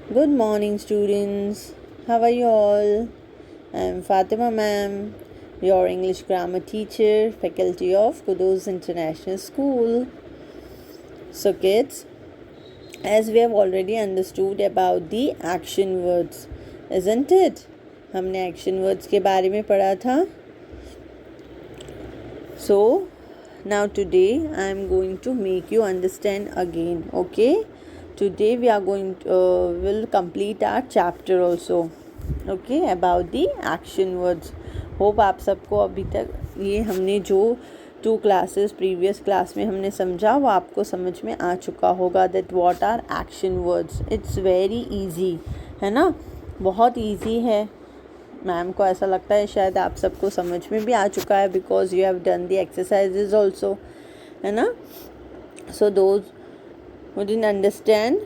Good morning, students. How are you all? I am Fatima ma'am, your English grammar teacher, faculty of Kudus International School. So, kids, as we have already understood about the action words, isn't it? हमने action words के बारे में पढ़ा था. So, now today I am going to make you understand again, okay? Today we are going to will complete our chapter also, okay, about the action words. Hope आप सबको अभी तक ये हमने जो 2 क्लासेस प्रीवियस क्लास में हमने समझा वो आपको समझ में आ चुका होगा. That what are action words. It's very easy, है ना, बहुत इजी है. मैम को ऐसा लगता है शायद आप सबको समझ में भी आ चुका है because you have done the exercises also, है ना. So those who didn't understand,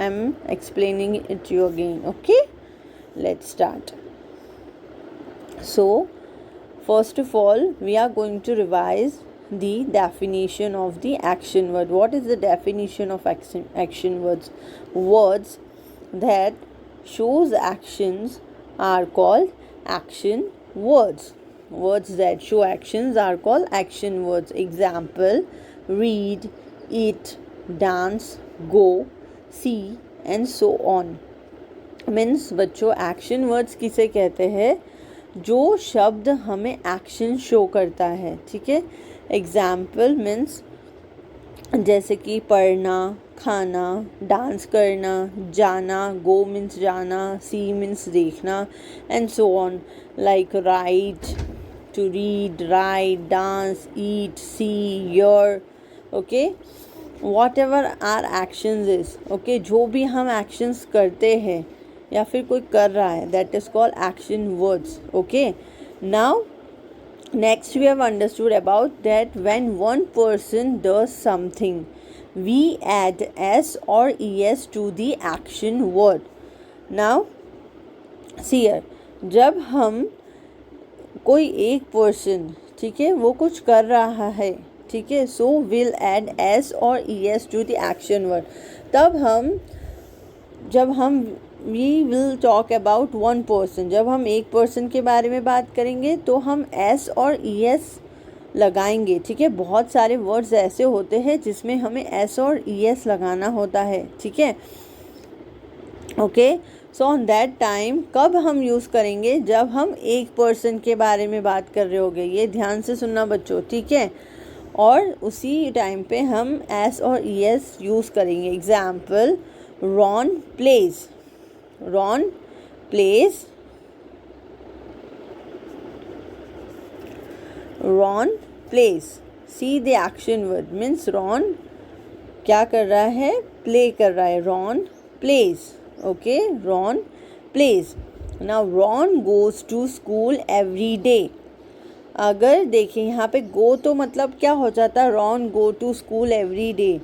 I'm explaining it to you again, okay? Let's start. So, first of all, we are going to revise the definition of the action word. What is the definition of action words? Words that shows actions are called action words. Words that show actions are called action words. Example: read, eat, dance, go, see and so on. Means बच्चों action words किसे कहते हैं? जो शब्द हमें action show करता है, ठीक है. एग्जाम्पल मीन्स जैसे कि पढ़ना, खाना, डांस करना, जाना, गो मीन्स जाना, सी मीन्स देखना and so on. Like write, to read, write, dance, eat, see, your, okay. Whatever are actions is, okay, जो भी हम एक्शंस करते हैं या फिर कोई कर रहा है, that is called action words, okay. Now next we have understood about that when one person does something we add S और E S to the action word. Now see here, जब हम कोई एक पर्सन, ठीक है, वो कुछ कर रहा है, ठीक है, सो विल एड एस और E S to the action word. जब हम we will talk about one person, जब हम एक पर्सन के बारे में बात करेंगे तो हम एस और ई एस लगाएंगे, ठीक है. बहुत सारे वर्ड्स ऐसे होते हैं जिसमें हमें एस और ई एस लगाना होता है, ठीक है, okay. So on that time कब हम यूज़ करेंगे? जब हम एक पर्सन के बारे में बात कर रहे होंगे. ये ध्यान से सुनना बच्चों, ठीक है. और उसी टाइम पे हम एस और ई एस यूज़ करेंगे. Example: Ron plays, Ron plays, Ron plays. See the action word means Ron क्या कर रहा है? प्ले कर रहा है. Ron plays, okay, Ron plays. Now Ron goes to school every day. अगर देखिए यहाँ पे गो तो मतलब क्या हो जाता है? Ron go to school every day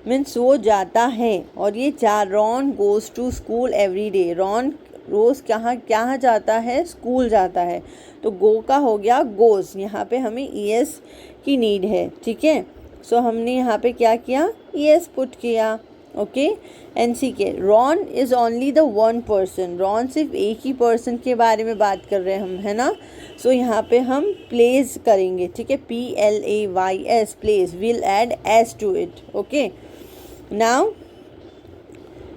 means वो जाता है. और ये Ron goes to school every day, Ron रोज़ कहाँ जाता है? स्कूल जाता है. तो गो का हो गया गोज. यहाँ पे हमें ई एस की नीड है, ठीक है. सो हमने यहाँ पे क्या किया? ई एस पुट किया, ओके. एन सी के Ron is only the one person. Ron सिर्फ एक ही पर्सन के बारे में बात कर रहे हैं हम, है ना. सो यहाँ पे हम प्लेस करेंगे, ठीक है, PLAYS, plays. Will add S to it, okay. Now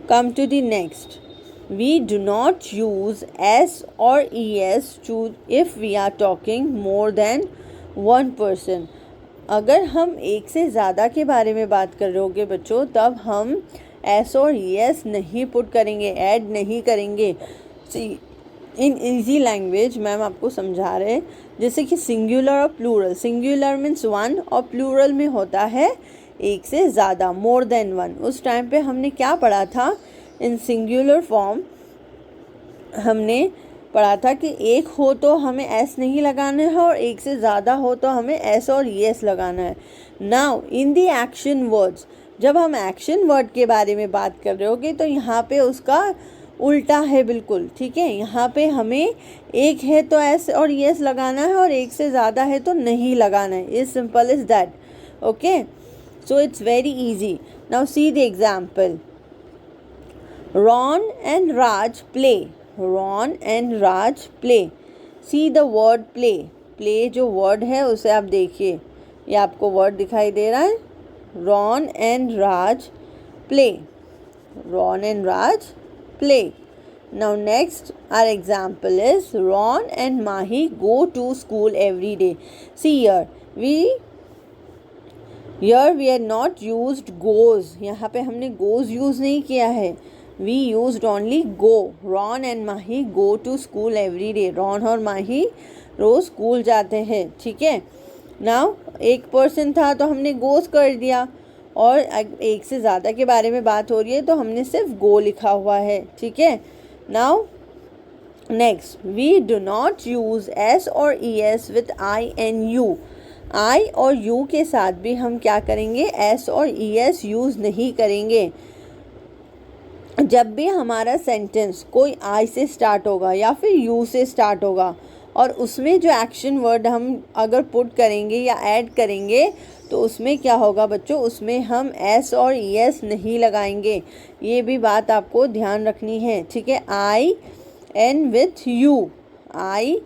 come to the next. We do not use S और E S to if we are talking more than one person. अगर हम एक से ज़्यादा के बारे में बात कर रहे होंगे बच्चों, तब हम एस और एस नहीं पुट करेंगे, ऐड नहीं करेंगे. इन इजी लैंग्वेज मैम आपको समझा रहे हैं. जैसे कि सिंगुलर और प्लूरल. सिंगुलर मीन्स वन और प्लूरल में होता है एक से ज़्यादा, मोर देन वन. उस टाइम पे हमने क्या पढ़ा था? इन सिंगुलर फॉर्म हमने पढ़ा था कि एक हो तो हमें एस नहीं लगाना है और एक से ज़्यादा हो तो हमें एस और एस लगाना है. Now in the action words, जब हम एक्शन वर्ड के बारे में बात कर रहे होगे तो यहाँ पे उसका उल्टा है बिल्कुल, ठीक है. यहाँ पे हमें एक है तो एस और एस लगाना है और एक से ज़्यादा है तो नहीं लगाना है. Is simple is that, okay. So it's very easy. Now see the example. Ron and Raj play. Ron and Raj play. See the word play. Play जो word है उसे आप देखिए, ये आपको word दिखाई दे रहा है. Ron and Raj play. Ron and Raj play. Now next our example is Ron and Mahi go to school every day. See here we are not used goes. यहाँ पे हमने goes use नहीं किया है. We used only go. Ron and Mahi go to school every day. Ron और Mahi रोज school जाते हैं. ठीक है. Now एक पर्सन था तो हमने goes कर दिया, और एक से ज़्यादा के बारे में बात हो रही है तो हमने सिर्फ go लिखा हुआ है. ठीक है. Now next we do not use s or es with I and u. I और u के साथ भी हम क्या करेंगे, s और es यूज़ नहीं करेंगे. जब भी हमारा सेंटेंस कोई आई से स्टार्ट होगा या फिर यू से स्टार्ट होगा और उसमें जो एक्शन वर्ड हम अगर पुट करेंगे या ऐड करेंगे तो उसमें क्या होगा बच्चों, उसमें हम एस और एस नहीं लगाएंगे. ये भी बात आपको ध्यान रखनी है. ठीक है. I and with you. I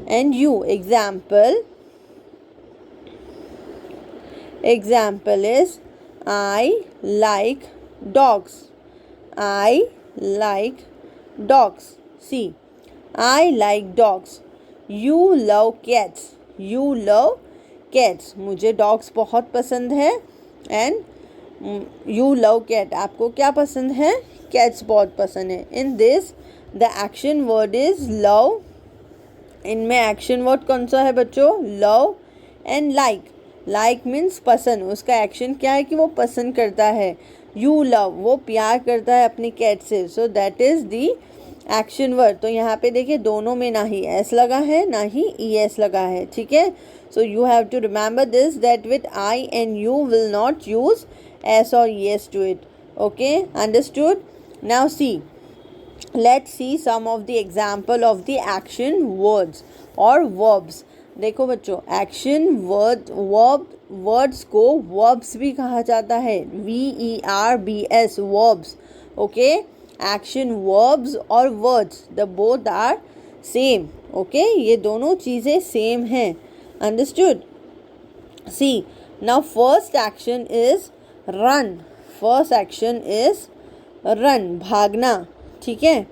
and you. Example is I like dogs. I like dogs. See, I like dogs. You love cats. You love cats. मुझे dogs बहुत पसंद है. And you love cat. आपको क्या पसंद है? Cats बहुत पसंद है. In this, the action word is love. इनमें action word कौन सा है बच्चों? Love and like. Like means पसंद. उसका action क्या है कि वो पसंद करता है. यू लव, वो प्यार करता है अपनी कैट से. So that is the action word. तो यहाँ पे देखिए दोनों में ना ही एस लगा है ना ही ई एस लगा है. ठीक है. So you have to remember this that with I and you will not use S और E S to it. Okay, understood. Now see, let's see some of the example of the action words और verbs. देखो बच्चों, action words को verbs भी कहा जाता है. VERBS verbs. Okay. Action verbs और words the both are same. Okay, ये दोनों चीज़ें सेम हैं. Understood. See, now first action is run. First action is run, भागना. ठीक है.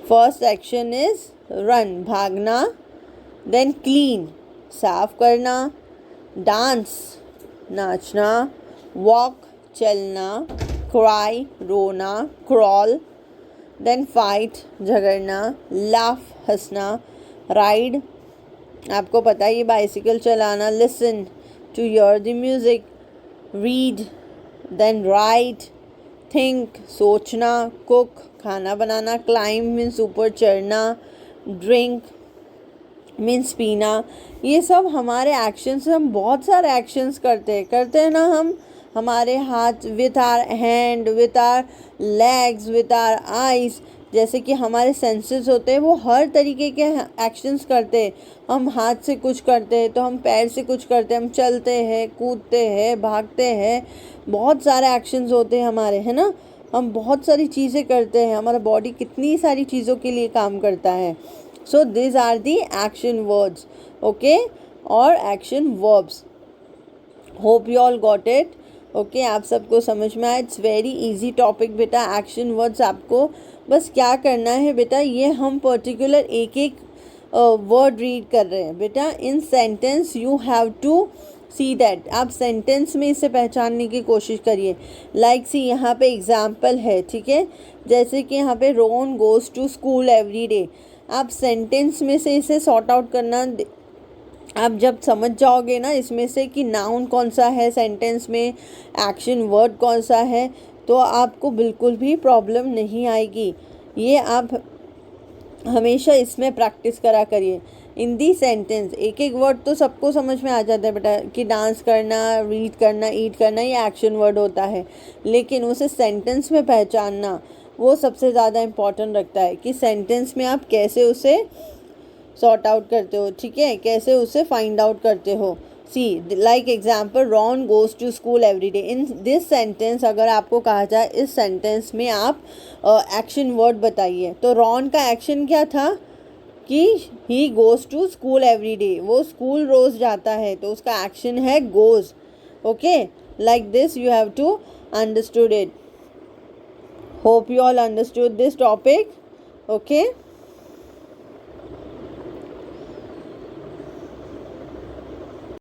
फर्स्ट एक्शन इज रन, भागना. देन क्लीन, साफ करना. डांस, नाचना. वॉक, चलना. क्राई, रोना. क्रॉल. देन फाइट, झगड़ना. लाफ, हंसना. राइड, आपको पता है ये बाइसिकल चलाना. Listen, to here the music. Read. Then right. Think, सोचना. कुक, खाना बनाना. क्लाइंब मीन्स ऊपर चढ़ना. ड्रिंक मीन्स पीना. ये सब हमारे एक्शंस. हम बहुत सारे एक्शंस करते हैं ना. हम हमारे हाथ, with our hand, with our legs, with our eyes. जैसे कि हमारे सेंसेस होते हैं, वो हर तरीके के एक्शंस करते हैं. हम हाथ से कुछ करते हैं तो हम पैर से कुछ करते हैं. हम चलते हैं, कूदते हैं, भागते हैं. बहुत सारे एक्शंस होते हैं हमारे, है ना. हम बहुत सारी चीज़ें करते हैं. हमारा बॉडी कितनी सारी चीज़ों के लिए काम करता है. So these are the action words, okay, or action verbs. Hope you all got it. Okay, आप सबको समझ में आया. It's very easy topic बेटा. action words आपको बस क्या करना है बेटा, ये हम पर्टिकुलर एक एक वर्ड रीड कर रहे हैं बेटा. In sentence you have to see that. आप सेंटेंस में इसे पहचानने की कोशिश करिए. लाइक सी, यहाँ पे एग्जाम्पल है. ठीक है. जैसे कि यहाँ पे Rohan goes to school every day. आप सेंटेंस में से इसे सॉर्ट आउट करना. आप जब समझ जाओगे ना इसमें से कि नाउन कौन सा है सेंटेंस में, एक्शन वर्ड कौन सा है, तो आपको बिल्कुल भी प्रॉब्लम नहीं आएगी. ये आप हमेशा इसमें प्रैक्टिस करा करिए. इन दी सेंटेंस एक एक वर्ड तो सबको समझ में आ जाता है बेटा कि डांस करना, रीड करना, ईट करना ये एक्शन वर्ड होता है. लेकिन उसे सेंटेंस में पहचानना वो सबसे ज़्यादा इम्पॉर्टेंट रखता है कि सेंटेंस में आप कैसे उसे सॉर्ट आउट करते हो. ठीक है. कैसे उसे फाइंड आउट करते हो. See like example Ron goes to school every day. In this sentence अगर आपको कहा जाए इस सेंटेंस में आप एक्शन वर्ड बताइए, तो रॉन का एक्शन क्या था कि he goes to school every day, वो स्कूल रोज जाता है, तो उसका एक्शन है goes. Okay, like this you have to understood it. Hope you all understood this topic. Okay.